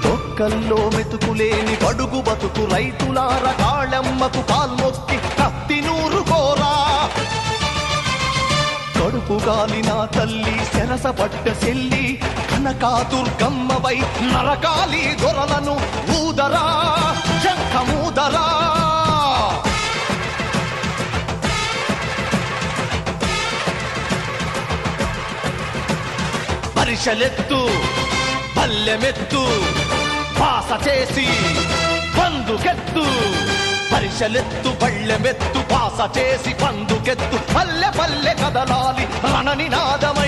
దొక్కల్లో మెతుకులేని బడుగు బతుకు రైతులార కాళమ్మకు కాల్మొక్కి కత్తి నూరు కోరా కడుపు గాలిన తల్లి సెరసపడ్డ చెల్లి కనకాదుర్గమ్మవై నరకాలి దొరలను ఊదరా శంఖమూదరా పరిషలెత్తు పల్లెమెత్తు పాస చేసి పందుకెత్తు పరిషలెత్తు పళ్ళెమెత్తు పాస చేసి పందుకెత్తు పల్లె పల్లె కదలాలి రణనినాదమై